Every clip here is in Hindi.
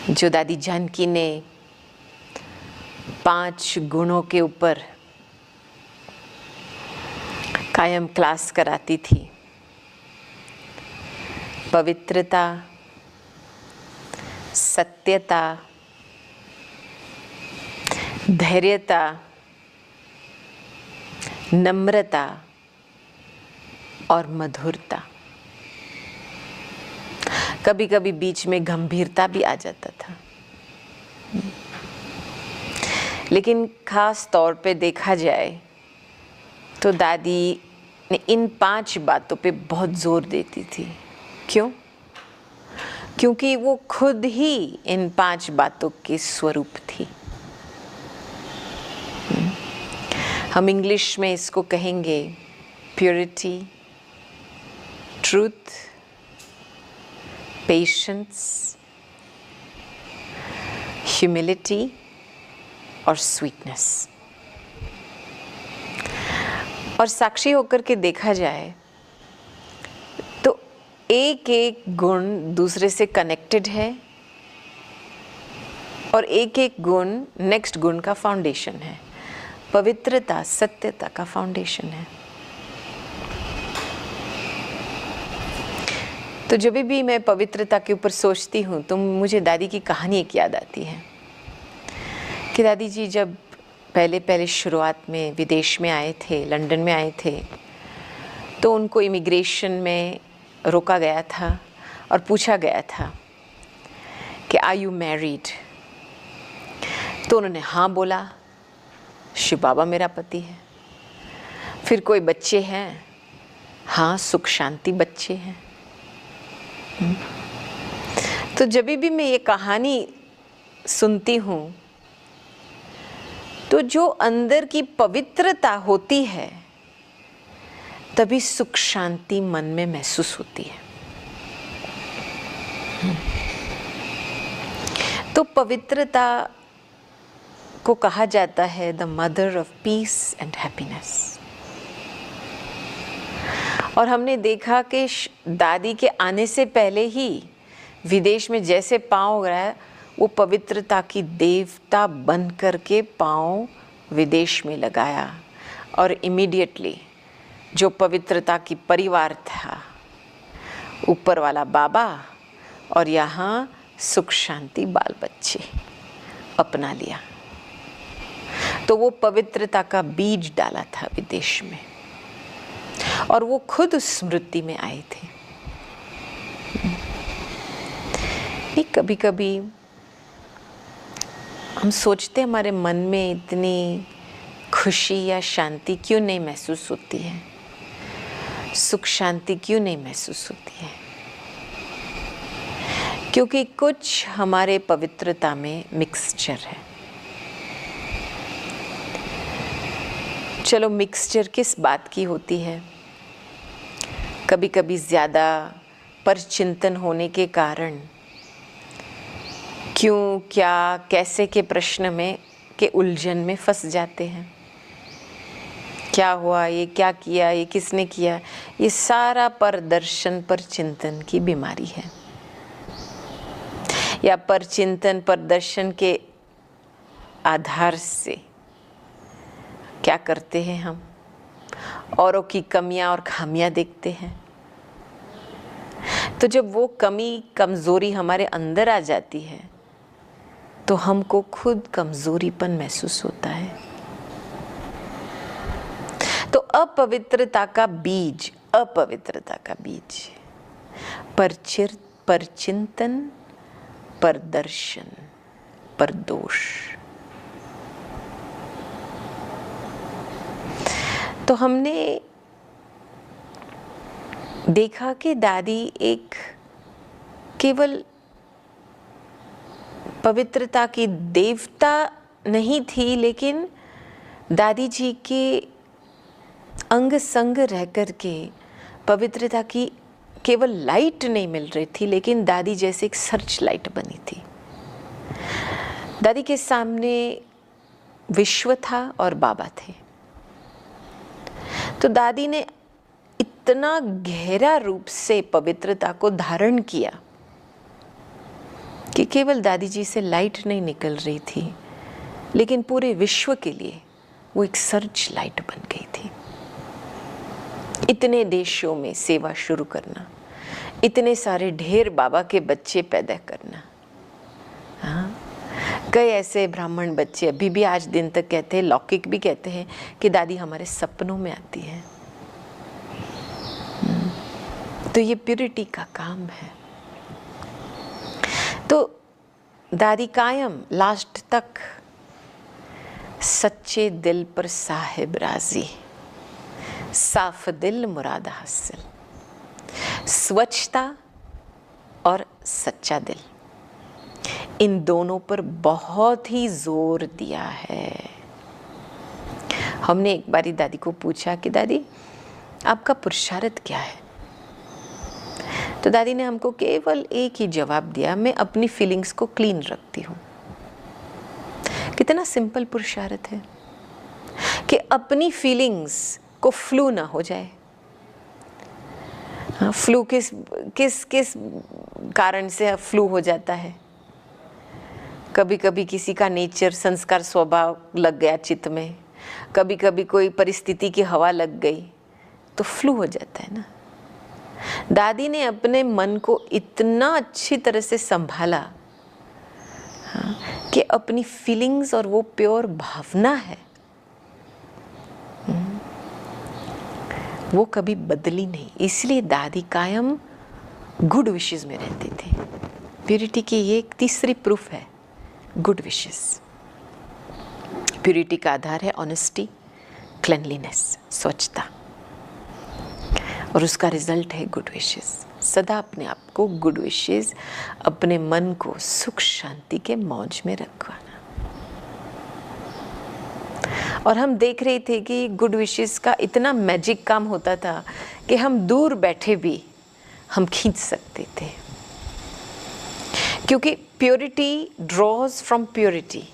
जो दादी जानकी ने 5 गुणों के ऊपर कायम क्लास कराती थी। पवित्रता, सत्यता, धैर्यता, नम्रता और मधुरता। कभी कभी बीच में गंभीरता भी आ जाता था, लेकिन खास तौर पे देखा जाए तो दादी ने इन 5 बातों पे बहुत जोर देती थी। क्यों? क्योंकि वो खुद ही इन 5 बातों के स्वरूप थी। हम इंग्लिश में इसको कहेंगे प्योरिटी, ट्रूथ, पेशेंस, ह्यूमिलिटी और स्वीटनेस। और साक्षी होकर के देखा जाए तो एक एक गुण दूसरे से कनेक्टेड है और एक एक गुण नेक्स्ट गुण का फाउंडेशन है। पवित्रता सत्यता का फाउंडेशन है। तो जब भी मैं पवित्रता के ऊपर सोचती हूँ तो मुझे दादी की कहानी एक याद आती है कि दादी जी जब पहले शुरुआत में विदेश में आए थे, लंदन में आए थे, तो उनको इमिग्रेशन में रोका गया था और पूछा गया था कि आर यू मैरिड? तो उन्होंने हाँ बोला, शिव बाबा मेरा पति है। फिर कोई बच्चे हैं? हाँ, सुख शांति बच्चे हैं। तो जब भी मैं ये कहानी सुनती हूँ तो जो अंदर की पवित्रता होती है तभी सुख शांति मन में महसूस होती है। तो पवित्रता को कहा जाता है the mother of peace and happiness. और हमने देखा कि दादी के आने से पहले ही विदेश में जैसे पाँव रहा, वो पवित्रता की देवता बन करके पाँव विदेश में लगाया और इमीडिएटली जो पवित्रता की परिवार था, ऊपर वाला बाबा और यहाँ सुख शांति बाल बच्चे अपना लिया। तो वो पवित्रता का बीज डाला था विदेश में और वो खुद उस स्मृति में आए थे। कभी कभी हम सोचते हमारे मन में इतनी खुशी या शांति क्यों नहीं महसूस होती है, सुख शांति क्यों नहीं महसूस होती है? क्योंकि कुछ हमारे पवित्रता में मिक्सचर है। चलो, मिक्सचर किस बात की होती है? कभी कभी ज़्यादा परचिंतन होने के कारण क्यों, क्या, कैसे के प्रश्न में के उलझन में फंस जाते हैं। क्या हुआ, ये क्या किया, ये किसने किया, ये सारा परदर्शन पर चिंतन की बीमारी है। या परचिंतन प्रदर्शन के आधार से क्या करते हैं हम? औरों की कमियां और खामियां देखते हैं। तो जब वो कमी कमजोरी हमारे अंदर आ जाती है तो हमको खुद कमजोरीपन महसूस होता है। तो अपवित्रता का बीज परचिंतन, परदर्शन, परदोष। तो हमने देखा कि दादी एक केवल पवित्रता की देवता नहीं थी, लेकिन दादी जी के अंग संग रह कर के पवित्रता की केवल लाइट नहीं मिल रही थी, लेकिन दादी जैसे एक सर्च लाइट बनी थी। दादी के सामने विश्व था और बाबा थे। तो दादी ने इतना गहरा रूप से पवित्रता को धारण किया कि केवल दादी जी से लाइट नहीं निकल रही थी, लेकिन पूरे विश्व के लिए वो एक सर्च लाइट बन गई थी। इतने देशों में सेवा शुरू करना, इतने सारे ढेर बाबा के बच्चे पैदा करना। हाँ, कई ऐसे ब्राह्मण बच्चे अभी भी आज दिन तक कहते हैं, लौकिक भी कहते हैं कि दादी हमारे सपनों में आती है। तो ये प्यूरिटी का काम है। तो दादी कायम लास्ट तक सच्चे दिल पर साहिब राजी, साफ दिल मुराद हासिल, स्वच्छता और सच्चा दिल, इन दोनों पर बहुत ही जोर दिया है। हमने एक बारी दादी को पूछा कि दादी आपका पुरुषार्थ क्या है? तो दादी ने हमको केवल एक ही जवाब दिया, मैं अपनी फीलिंग्स को क्लीन रखती हूँ। कितना सिंपल पुरुषार्थ है कि अपनी फीलिंग्स को फ्लू ना हो जाए। हाँ, फ्लू किस किस किस कारण से फ्लू हो जाता है? कभी कभी किसी का नेचर, संस्कार, स्वभाव लग गया चित्त में, कभी कभी कोई परिस्थिति की हवा लग गई तो फ्लू हो जाता है ना। दादी ने अपने मन को इतना अच्छी तरह से संभाला, हाँ, कि अपनी फीलिंग्स और वो प्योर भावना है, वो कभी बदली नहीं। इसलिए दादी कायम गुड विशेस में रहते थे। प्यूरिटी की ये एक तीसरी प्रूफ है, गुड विशेस। प्यूरिटी का आधार है ऑनेस्टी, क्लेनलीनेस, स्वच्छता, और उसका रिजल्ट है गुड विशेस। सदा अपने आप को गुड विशेस, अपने मन को सुख शांति के मौज में रखवाना। और हम देख रहे थे कि गुड विशेस का इतना मैजिक काम होता था कि हम दूर बैठे भी हम खींच सकते थे, क्योंकि प्योरिटी ड्रॉज फ्रॉम प्योरिटी।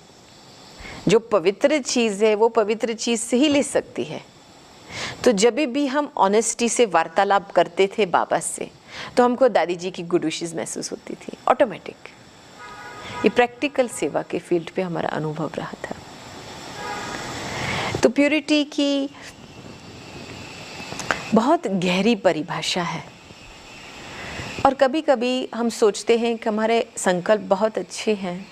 जो पवित्र चीज़ है वो पवित्र चीज़ से ही ले सकती है। तो जब भी हम ऑनेस्टी से वार्तालाप करते थे बाबा से, तो हमको दादी जी की गुड विशेस महसूस होती थी ऑटोमेटिक। ये प्रैक्टिकल सेवा के फील्ड पे हमारा अनुभव रहा था। तो प्योरिटी की बहुत गहरी परिभाषा है, और कभी कभी हम सोचते हैं कि हमारे संकल्प बहुत अच्छे हैं,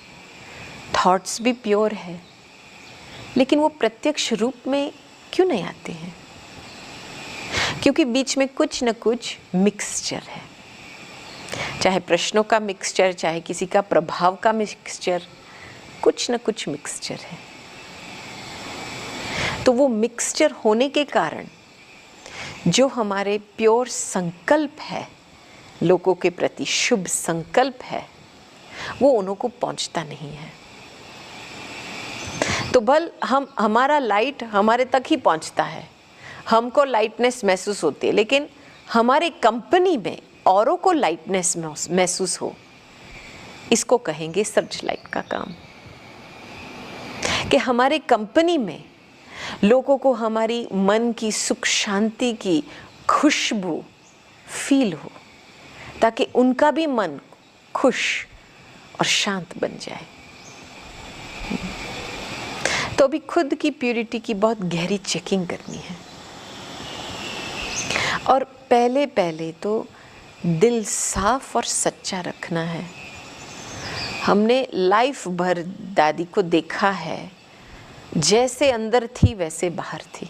थॉट्स भी प्योर है, लेकिन वो प्रत्यक्ष रूप में क्यों नहीं आते हैं? क्योंकि बीच में कुछ न कुछ मिक्सचर है, चाहे प्रश्नों का मिक्सचर, चाहे किसी का प्रभाव का मिक्सचर, कुछ न कुछ मिक्सचर है। तो वो मिक्सचर होने के कारण जो हमारे प्योर संकल्प है, लोगों के प्रति शुभ संकल्प है, वो उन्हों को पहुंचता नहीं है। तो भल हमारा लाइट हमारे तक ही पहुंचता है, हमको लाइटनेस महसूस होती है, लेकिन हमारे कंपनी में औरों को लाइटनेस महसूस हो, इसको कहेंगे सर्च लाइट का काम। कि हमारे कंपनी में लोगों को हमारी मन की सुख शांति की खुशबू फील हो, ताकि उनका भी मन खुश और शांत बन जाए। तो अभी खुद की प्यूरिटी की बहुत गहरी चेकिंग करनी है, और पहले पहले तो दिल साफ और सच्चा रखना है। हमने लाइफ भर दादी को देखा है, जैसे अंदर थी वैसे बाहर थी,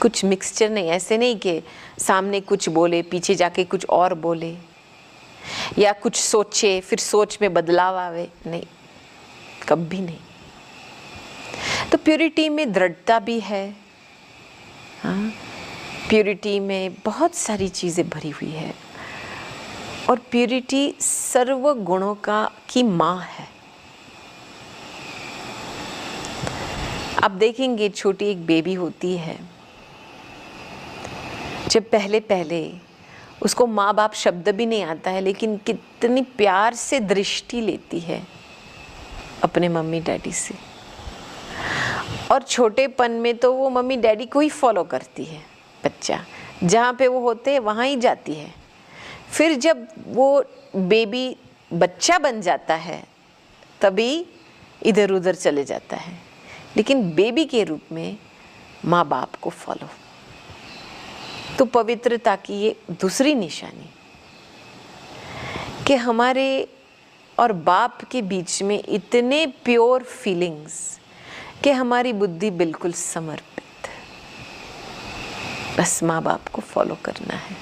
कुछ मिक्सचर नहीं। ऐसे नहीं कि सामने कुछ बोले, पीछे जाके कुछ और बोले, या कुछ सोचे फिर सोच में बदलाव आवे, नहीं, कभी नहीं। तो प्यूरिटी में दृढ़ता भी है, हाँ, प्यूरिटी में बहुत सारी चीज़ें भरी हुई है, और प्यूरिटी सर्व गुणों की माँ है। आप देखेंगे छोटी एक बेबी होती है, जब पहले पहले उसको माँ बाप शब्द भी नहीं आता है, लेकिन कितनी प्यार से दृष्टि लेती है अपने मम्मी डैडी से, और छोटेपन में तो वो मम्मी डैडी को ही फॉलो करती है। बच्चा जहाँ पे वो होते हैं वहाँ ही जाती है। फिर जब वो बेबी बच्चा बन जाता है तभी इधर उधर चले जाता है, लेकिन बेबी के रूप में माँ बाप को फॉलो। तो पवित्रता की ये दूसरी निशानी कि हमारे और बाप के बीच में इतने प्योर फीलिंग्स कि हमारी बुद्धि बिल्कुल समर्पित, बस माँ बाप को फॉलो करना है।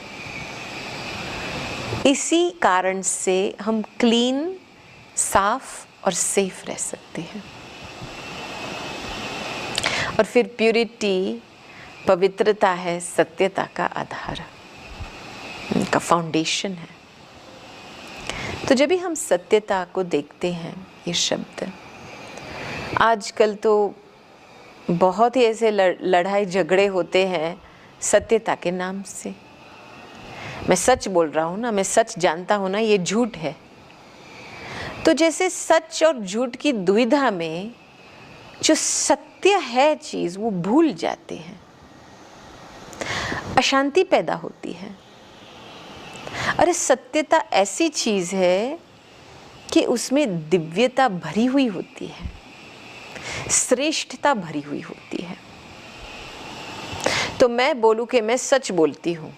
इसी कारण से हम क्लीन, साफ और सेफ रह सकते हैं। और फिर प्यूरिटी, पवित्रता है सत्यता का आधार, का फाउंडेशन है। तो जब भी हम सत्यता को देखते हैं, ये शब्द आजकल तो बहुत ही ऐसे लड़ाई झगड़े होते हैं सत्यता के नाम से। मैं सच बोल रहा हूँ ना, मैं सच जानता हूँ ना, ये झूठ है। तो जैसे सच और झूठ की दुविधा में जो सत्य है चीज वो भूल जाते हैं, अशांति पैदा होती है। अरे सत्यता ऐसी चीज है कि उसमें दिव्यता भरी हुई होती है, श्रेष्ठता भरी हुई होती है। तो मैं बोलूं कि मैं सच बोलती हूँ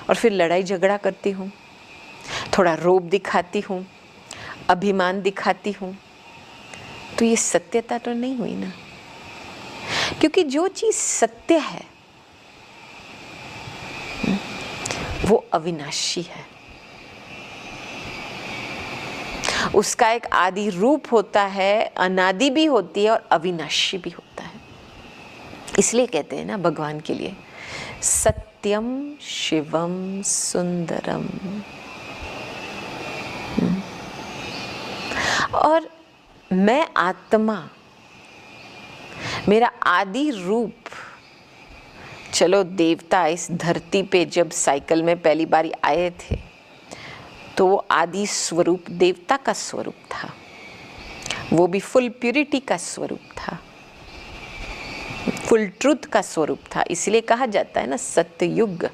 और फिर लड़ाई झगड़ा करती हूँ, थोड़ा रोब दिखाती हूँ, अभिमान दिखाती हूँ, तो ये सत्यता तो नहीं हुई ना। क्योंकि जो चीज सत्य है वो अविनाशी है, उसका एक आदि रूप होता है, अनादि भी होती है और अविनाशी भी होता है। इसलिए कहते हैं ना भगवान के लिए सत्यम शिवम सुंदरम। और मैं आत्मा, मेरा आदि रूप, चलो देवता इस धरती पे जब साइकिल में पहली बार आए थे तो वो आदि स्वरूप देवता का स्वरूप था, वो भी फुल प्यूरिटी का स्वरूप था, फुल ट्रुथ का स्वरूप था। इसलिए कहा जाता है ना सत्ययुग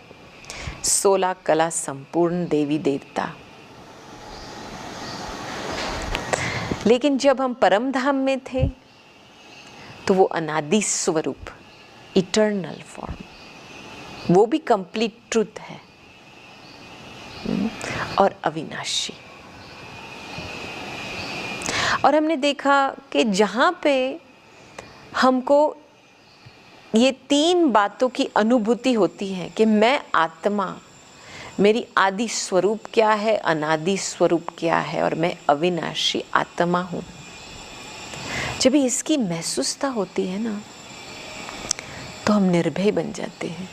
16 कला संपूर्ण देवी देवता। लेकिन जब हम परम धाम में थे तो वो अनादि स्वरूप, इटर्नल फॉर्म, वो भी कंप्लीट ट्रुथ है और अविनाशी। और हमने देखा कि जहां पे हमको ये 3 बातों की अनुभूति होती है कि मैं आत्मा, मेरी आदि स्वरूप क्या है, अनादि स्वरूप क्या है और मैं अविनाशी आत्मा हूं, जब इसकी महसूसता होती है ना तो हम निर्भय बन जाते हैं।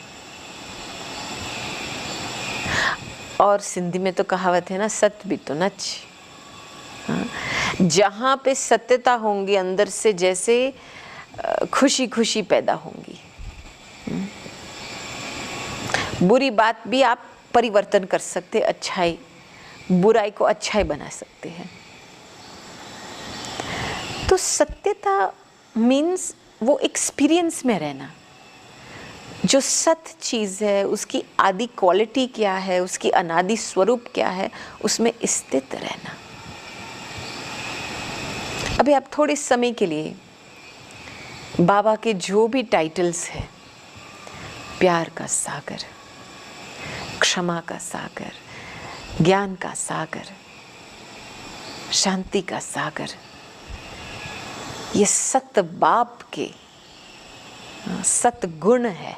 और सिंधी में तो कहावत है ना, सत्य भी तो नच। जहां पे सत्यता होंगी अंदर से जैसे खुशी खुशी पैदा होंगी। बुरी बात भी आप परिवर्तन कर सकते, अच्छाई, बुराई को अच्छाई बना सकते हैं। तो सत्यता मीन्स वो एक्सपीरियंस में रहना, जो सत्य चीज है उसकी आदि क्वालिटी क्या है, उसकी अनादि स्वरूप क्या है, उसमें स्थित रहना। अभी आप थोड़े समय के लिए बाबा के जो भी टाइटल्स हैं, प्यार का सागर, क्षमा का सागर, ज्ञान का सागर, शांति का सागर, ये सत बाप के सत गुण है,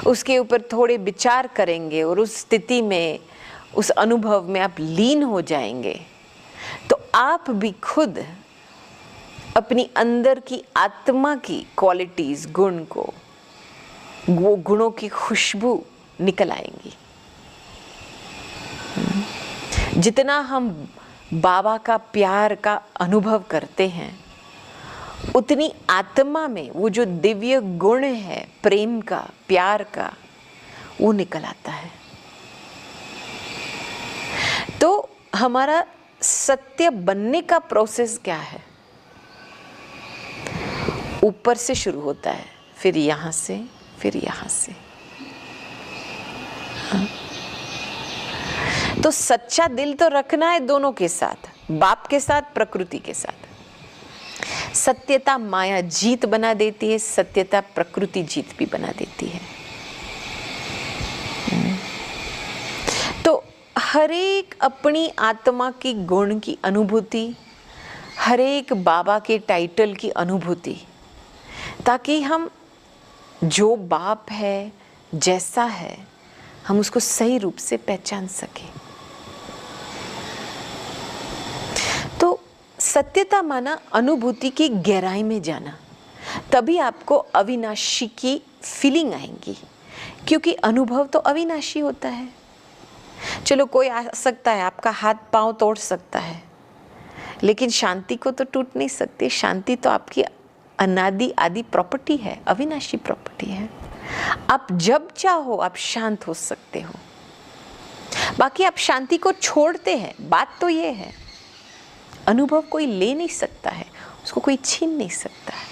उसके ऊपर थोड़े विचार करेंगे और उस स्थिति में, उस अनुभव में आप लीन हो जाएंगे तो आप भी खुद अपनी अंदर की आत्मा की क्वालिटीज, गुण को, वो गुणों की खुशबू निकल आएंगी। जितना हम बाबा का प्यार का अनुभव करते हैं उतनी आत्मा में वो जो दिव्य गुण है प्रेम का, प्यार का, वो निकल आता है। तो हमारा सत्य बनने का प्रोसेस क्या है? ऊपर से शुरू होता है, फिर यहां से, फिर यहां से। तो सच्चा दिल तो रखना है दोनों के साथ, बाप के साथ, प्रकृति के साथ। सत्यता माया जीत बना देती है, सत्यता प्रकृति जीत भी बना देती है। तो हर एक अपनी आत्मा की गुण की अनुभूति, हर एक बाबा के टाइटल की अनुभूति, ताकि हम जो बाप है, जैसा है, हम उसको सही रूप से पहचान सकें। तो सत्यता माना अनुभूति की गहराई में जाना, तभी आपको अविनाशी की फीलिंग आएंगी, क्योंकि अनुभव तो अविनाशी होता है। चलो कोई आ सकता है, आपका हाथ पांव तोड़ सकता है, लेकिन शांति को तो टूट नहीं सकती। शांति तो आपकी अनादि आदि प्रॉपर्टी है, अविनाशी प्रॉपर्टी है। आप जब चाहो आप शांत हो सकते हो, बाकी आप शांति को छोड़ते हैं। बात तो ये है, अनुभव कोई ले नहीं सकता है, उसको कोई छीन नहीं सकता है।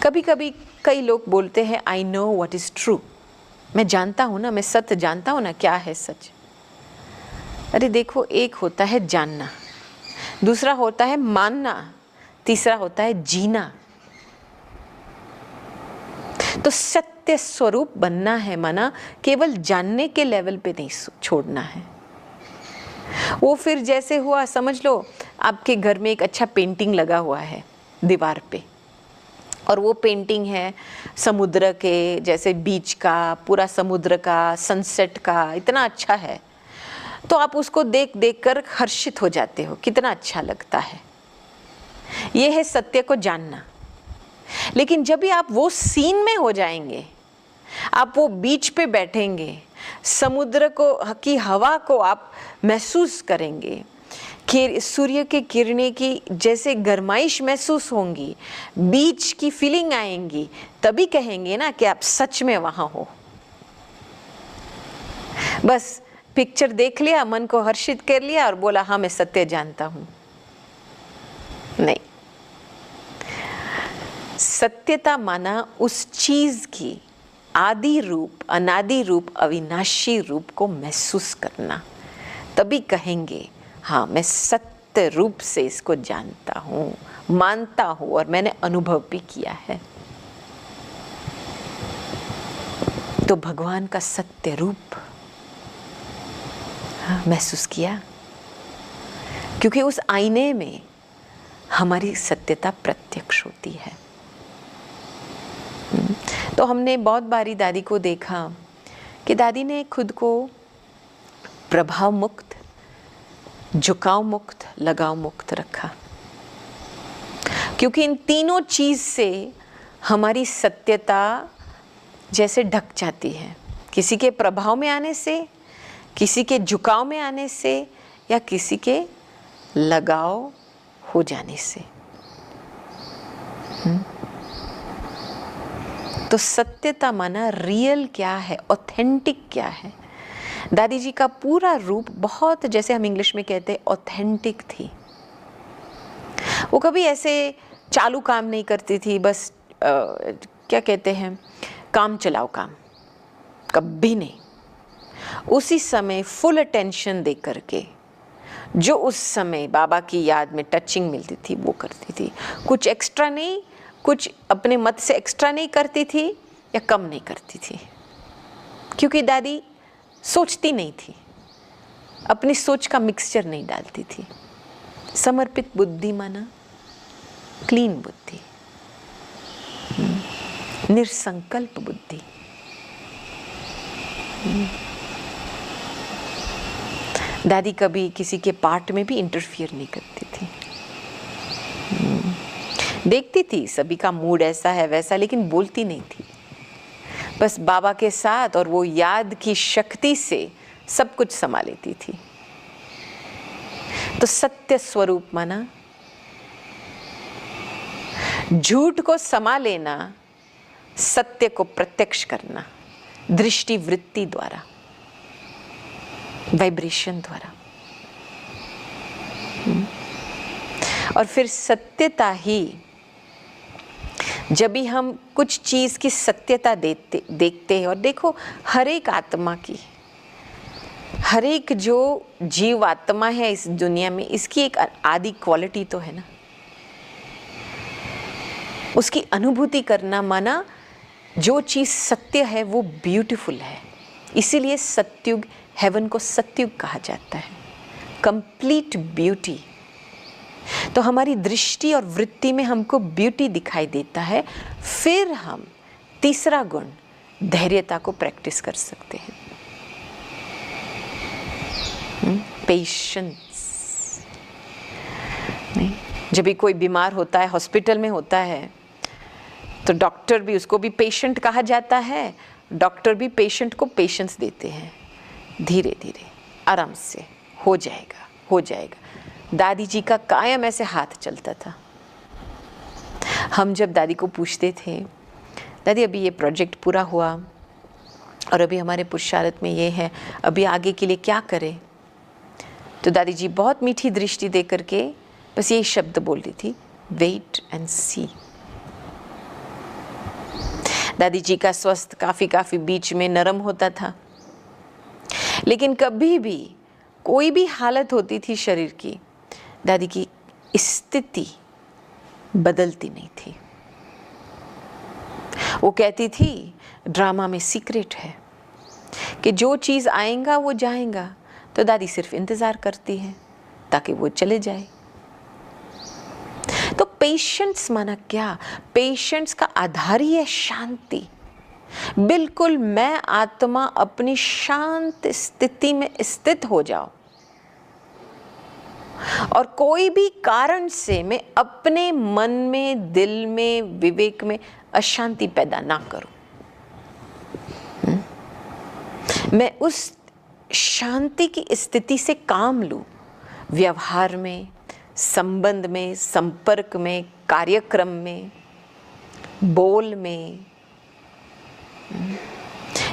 कभी कभी कई लोग बोलते हैं I know what is true, मैं जानता हूं ना, मैं सत्य जानता हूं ना, क्या है सच। अरे देखो, एक होता है जानना, दूसरा होता है मानना, तीसरा होता है जीना। तो सत्य स्वरूप बनना है माना केवल जानने के लेवल पे नहीं छोड़ना है। वो फिर जैसे हुआ, समझ लो आपके घर में एक अच्छा पेंटिंग लगा हुआ है दीवार पे, और वो पेंटिंग है समुद्र के, जैसे बीच का, पूरा समुद्र का, सनसेट का, इतना अच्छा है। तो आप उसको देख देख कर हर्षित हो जाते हो, कितना अच्छा लगता है। ये है सत्य को जानना। लेकिन जब भी आप वो सीन में हो जाएंगे, आप वो बीच पे बैठेंगे, समुद्र को की हवा को आप महसूस करेंगे, कि सूर्य के किरणें की जैसे गरमाइश महसूस होंगी, बीच की फीलिंग आएंगी, तभी कहेंगे ना कि आप सच में वहां हो। बस पिक्चर देख लिया, मन को हर्षित कर लिया और बोला हाँ मैं सत्य जानता हूं, नहीं। सत्यता माना उस चीज की आदि रूप, अनादि रूप, अविनाशी रूप को महसूस करना, तभी कहेंगे हाँ मैं सत्य रूप से इसको जानता हूं, मानता हूं, और मैंने अनुभव भी किया है। तो भगवान का सत्य रूप महसूस किया, क्योंकि उस आईने में हमारी सत्यता प्रत्यक्ष होती है। तो हमने बहुत बारी दादी को देखा कि दादी ने खुद को प्रभाव मुक्त, झुकाव मुक्त, लगाव मुक्त रखा, क्योंकि इन तीनों चीज से हमारी सत्यता जैसे ढक जाती है, किसी के प्रभाव में आने से, किसी के झुकाव में आने से, या किसी के लगाव हो जाने से। तो सत्यता माना रियल क्या है, ऑथेंटिक क्या है। दादी जी का पूरा रूप बहुत, जैसे हम इंग्लिश में कहते हैं, ऑथेंटिक थी। वो कभी ऐसे चालू काम नहीं करती थी, बस क्या कहते हैं, काम चलाओ काम, कभी नहीं। उसी समय फुल अटेंशन दे करके जो उस समय बाबा की याद में टचिंग मिलती थी वो करती थी। कुछ एक्स्ट्रा नहीं, कुछ अपने मत से एक्स्ट्रा नहीं करती थी या कम नहीं करती थी, क्योंकि दादी सोचती नहीं थी, अपनी सोच का मिक्सचर नहीं डालती थी। समर्पित बुद्धि माना क्लीन बुद्धि, निरसंकल्प बुद्धि। दादी कभी किसी के पार्ट में भी इंटरफियर नहीं करती थी। देखती थी सभी का मूड ऐसा है वैसा, लेकिन बोलती नहीं थी। बस बाबा के साथ और वो याद की शक्ति से सब कुछ समा लेती थी। तो सत्य स्वरूप माना झूठ को समा लेना, सत्य को प्रत्यक्ष करना, दृष्टि वृत्ति द्वारा, वाइब्रेशन द्वारा। और फिर सत्यता ही, जब भी हम कुछ चीज की सत्यता देखते हैं, और देखो हर एक आत्मा की हर एक जो जीव आत्मा है इस दुनिया में, इसकी एक आदि क्वालिटी तो है ना, उसकी अनुभूति करना, माना जो चीज सत्य है वो ब्यूटीफुल है। इसीलिए सत्युग, हेवन को सत्युग कहा जाता है, कंप्लीट ब्यूटी। तो हमारी दृष्टि और वृत्ति में हमको ब्यूटी दिखाई देता है। फिर हम तीसरा गुण धैर्यता को प्रैक्टिस कर सकते हैं, पेशेंस। नहीं, जब भी कोई बीमार होता है, हॉस्पिटल में होता है, तो डॉक्टर भी, उसको भी पेशेंट कहा जाता है। डॉक्टर भी पेशेंट को पेशेंस देते हैं, धीरे धीरे आराम से हो जाएगा, हो जाएगा। दादी जी का कायम ऐसे हाथ चलता था। हम जब दादी को पूछते थे, दादी अभी ये प्रोजेक्ट पूरा हुआ और अभी हमारे पुरुषार्थ में ये है, अभी आगे के लिए क्या करें, तो दादी जी बहुत मीठी दृष्टि दे करके बस यही शब्द बोल रही थी, वेट एंड सी। दादी जी का स्वास्थ्य काफी बीच में नरम होता था, लेकिन कभी भी कोई भी हालत होती थी शरीर की, दादी की स्थिति बदलती नहीं थी। वो कहती थी ड्रामा में सीक्रेट है कि जो चीज आएगा वो जाएगा, तो दादी सिर्फ इंतजार करती है ताकि वो चले जाए। तो पेशेंस माना क्या? पेशेंस का आधार ही है शांति। बिल्कुल मैं आत्मा अपनी शांत स्थिति में स्थित हो जाओ और कोई भी कारण से मैं अपने मन में, दिल में, विवेक में अशांति पैदा ना करूं। मैं उस शांति की स्थिति से काम लूं, व्यवहार में, संबंध में, संपर्क में, कार्यक्रम में, बोल में।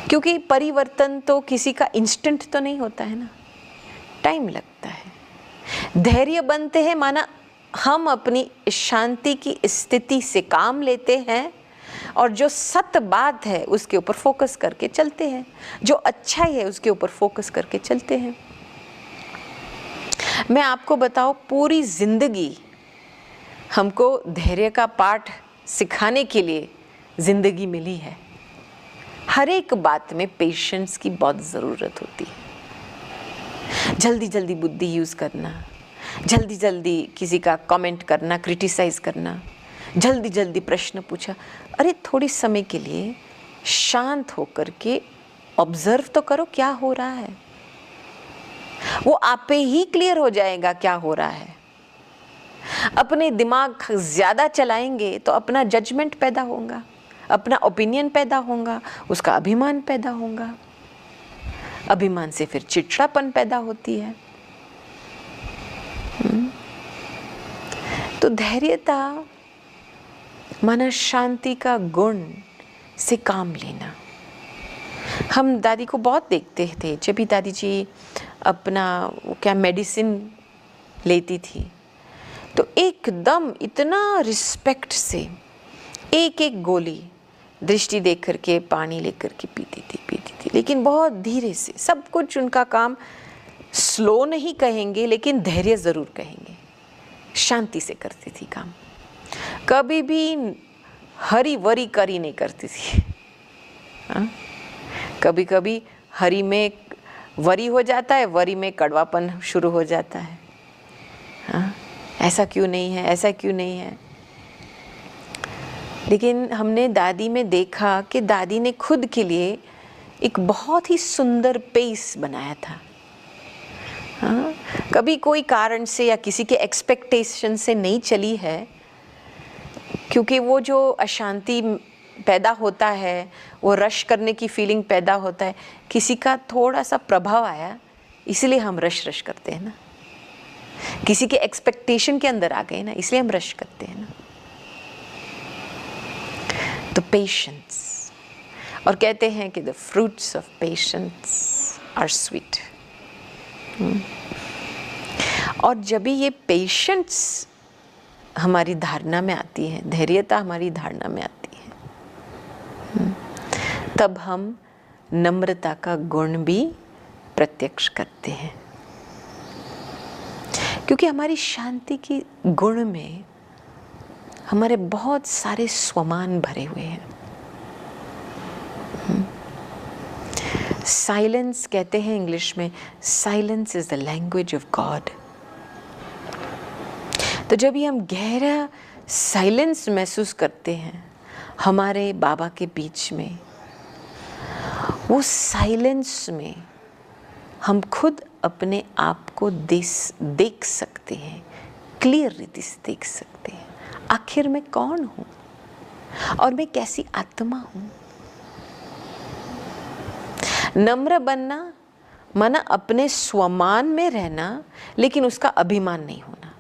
क्योंकि परिवर्तन तो किसी का इंस्टेंट तो नहीं होता है ना, टाइम लगता है। धैर्य बनते हैं माना हम अपनी शांति की स्थिति से काम लेते हैं और जो सत्य बात है उसके ऊपर फोकस करके चलते हैं, जो अच्छाई है उसके ऊपर फोकस करके चलते हैं। मैं आपको बताऊं, पूरी जिंदगी हमको धैर्य का पाठ सिखाने के लिए जिंदगी मिली है। हर एक बात में पेशेंस की बहुत ज़रूरत होती है। जल्दी जल्दी बुद्धि यूज़ करना, जल्दी जल्दी किसी का कमेंट करना, क्रिटिसाइज करना, जल्दी जल्दी प्रश्न पूछा। अरे थोड़ी समय के लिए शांत होकर के ऑब्जर्व तो करो क्या हो रहा है। वो आप पे ही क्लियर हो जाएगा क्या हो रहा है। अपने दिमाग ज़्यादा चलाएंगे तो अपना जजमेंट पैदा होगा, अपना ओपिनियन पैदा होगा, उसका अभिमान पैदा होगा। अभिमान से फिर चिड़चिड़ापन पैदा होती है। तो धैर्यता माना शांति का गुण से काम लेना। हम दादी को बहुत देखते थे, जब भी दादी जी अपना क्या मेडिसिन लेती थी तो एकदम इतना रिस्पेक्ट से एक एक गोली दृष्टि देख करके पानी लेकर के पीती थी, लेकिन बहुत धीरे से। सब कुछ उनका काम स्लो नहीं कहेंगे लेकिन धैर्य ज़रूर कहेंगे, शांति से करती थी काम। कभी भी हरी वरी करी नहीं करती थी। कभी कभी हरी में वरी हो जाता है, वरी में कड़वापन शुरू हो जाता है। ऐसा क्यों नहीं है, ऐसा क्यों नहीं है। लेकिन हमने दादी में देखा कि दादी ने खुद के लिए एक बहुत ही सुंदर पेस बनाया था। कभी कोई कारण से या किसी के एक्सपेक्टेशन से नहीं चली है, क्योंकि वो जो अशांति पैदा होता है, वो रश करने की फीलिंग पैदा होता है, किसी का थोड़ा सा प्रभाव आया इसलिए हम रश करते हैं ना, किसी के एक्सपेक्टेशन के अंदर आ गए ना, इसलिए हम रश करते हैं ना। तो पेशेंस, और कहते हैं कि the fruits of patience are sweet. और जब भी ये पेशेंस हमारी धारणा में आती है, धैर्यता हमारी धारणा में आती है, तब हम नम्रता का गुण भी प्रत्यक्ष करते हैं, क्योंकि हमारी शांति की गुण में हमारे बहुत सारे स्वमान भरे हुए हैं। साइलेंस कहते हैं इंग्लिश में, silence is the language of God. तो जब ये हम गहरा साइलेंस महसूस करते हैं हमारे बाबा के बीच में, वो साइलेंस में हम खुद अपने आप को देख सकते हैं, क्लियर रीति से देख सकते हैं। आखिर मैं कौन हूँ और मैं कैसी आत्मा हूँ। नम्र बनना माना अपने स्वमान में रहना, लेकिन उसका अभिमान नहीं होना।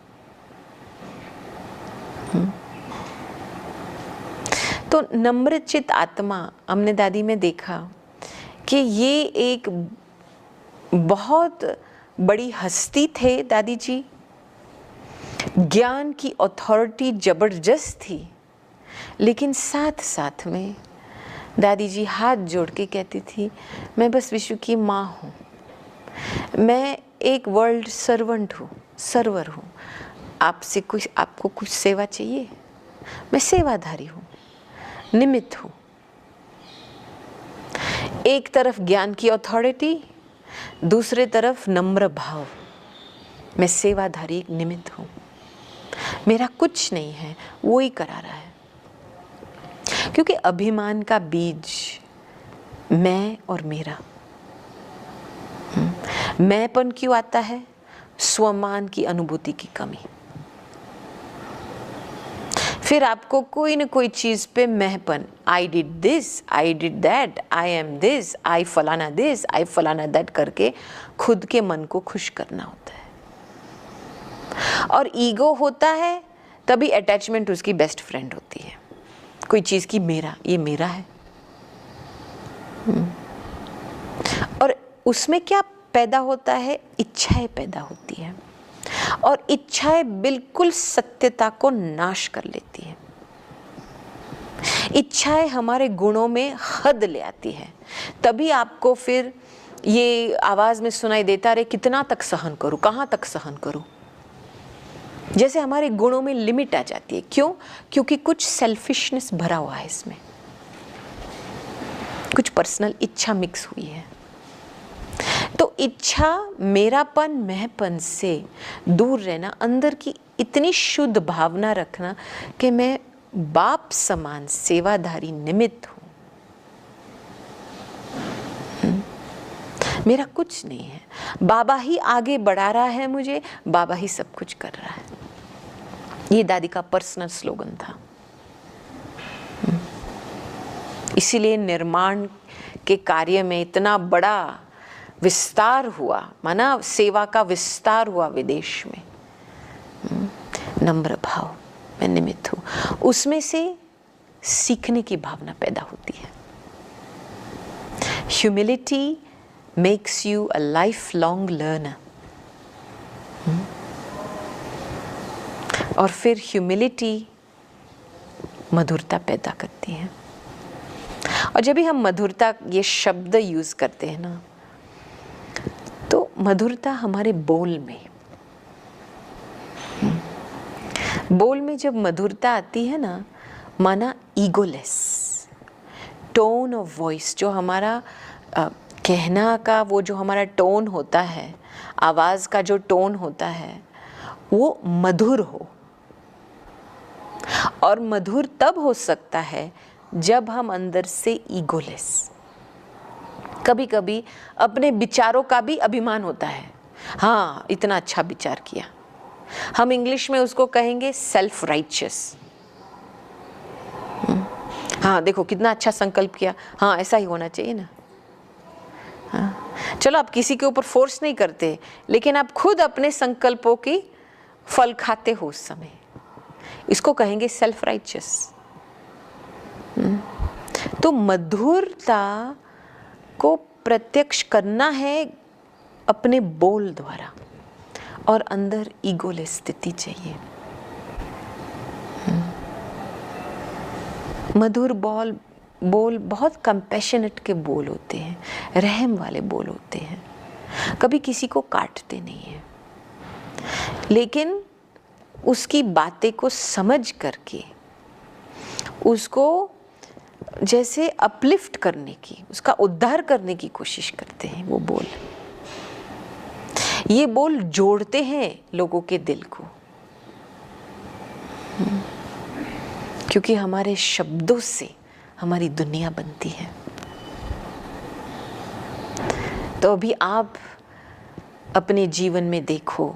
तो नम्रचित आत्मा, हमने दादी में देखा कि ये एक बहुत बड़ी हस्ती थे दादी जी। ज्ञान की अथॉरिटी जबरदस्त थी, लेकिन साथ साथ में दादी जी हाथ जोड़ के कहती थी, मैं बस विश्व की माँ हूँ, मैं एक वर्ल्ड सर्वेंट हूँ, सर्वर हूँ। आपको कुछ सेवा चाहिए, मैं सेवाधारी हूँ, निमित्त हूँ। एक तरफ ज्ञान की अथॉरिटी, दूसरे तरफ नम्र भाव, मैं सेवाधारी एक निमित्त हूँ, मेरा कुछ नहीं है, वो ही करा रहा है। क्योंकि अभिमान का बीज मैं और मेरा, मैंपन क्यों आता है? स्वमान की अनुभूति की कमी। फिर आपको कोई न कोई चीज पे मैंपन, I did this, I did that, I am this, I फलाना दिस, आई फलाना दैट करके खुद के मन को खुश करना होता है। और ईगो होता है तभी अटैचमेंट उसकी बेस्ट फ्रेंड होती है। कोई चीज की मेरा, ये मेरा है। और उसमें क्या पैदा होता है? इच्छाएं पैदा होती है, और इच्छाएं बिल्कुल सत्यता को नाश कर लेती है। इच्छाएं हमारे गुणों में हद ले आती है। तभी आपको फिर ये आवाज में सुनाई देता रहे, कितना तक सहन करूं, कहां तक सहन करूं। जैसे हमारे गुणों में लिमिट आ जाती है। क्यों? क्योंकि कुछ सेल्फिशनेस भरा हुआ है इसमें, कुछ पर्सनल इच्छा मिक्स हुई है। तो इच्छा, मेरापन, महपन से दूर रहना, अंदर की इतनी शुद्ध भावना रखना कि मैं बाप समान सेवाधारी निमित्त हूं, मेरा कुछ नहीं है, बाबा ही आगे बढ़ा रहा है मुझे, बाबा ही सब कुछ कर रहा है। ये दादी का पर्सनल स्लोगन था। इसीलिए निर्माण के कार्य में इतना बड़ा विस्तार हुआ, माना सेवा का विस्तार हुआ विदेश में। नम्र भाव, मैं निमित्त हूं, उसमें से सीखने की भावना पैदा होती है। Humility makes you a life long learner. और फिर ह्यूमिलिटी मधुरता पैदा करती है। और जब भी हम मधुरता ये शब्द यूज करते हैं ना, तो मधुरता हमारे बोल में जब मधुरता आती है ना, माना ईगोलेस टोन ऑफ वॉइस, जो हमारा कहना का वो जो हमारा टोन होता है, आवाज का जो टोन होता है, वो मधुर हो। और मधुर तब हो सकता है जब हम अंदर से ईगोलेस, कभी कभी अपने विचारों का भी अभिमान होता है। हाँ, इतना अच्छा विचार किया, हम इंग्लिश में उसको कहेंगे सेल्फ राइचियस। हाँ, देखो कितना अच्छा संकल्प किया, हाँ ऐसा ही होना चाहिए ना। हाँ, चलो आप किसी के ऊपर फोर्स नहीं करते, लेकिन आप खुद अपने संकल्पों की फल खाते हो उस समय, इसको कहेंगे सेल्फ राइचियस। तो मधुरता को प्रत्यक्ष करना है अपने बोल द्वारा, और अंदर ईगोलेस स्थिति चाहिए। मधुर बोल बहुत कंपैशनेट के बोल होते हैं, रहम वाले बोल होते हैं। कभी किसी को काटते नहीं हैं, लेकिन उसकी बातें को समझ करके उसको जैसे अपलिफ्ट करने की, उसका उद्धार करने की कोशिश करते हैं। वो बोल, ये बोल जोड़ते हैं लोगों के दिल को, क्योंकि हमारे शब्दों से हमारी दुनिया बनती है। तो अभी आप अपने जीवन में देखो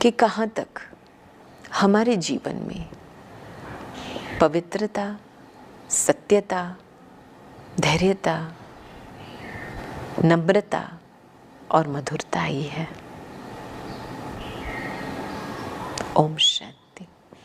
कि कहाँ तक हमारे जीवन में पवित्रता, सत्यता, धैर्यता, नम्रता और मधुरता ही है। ओम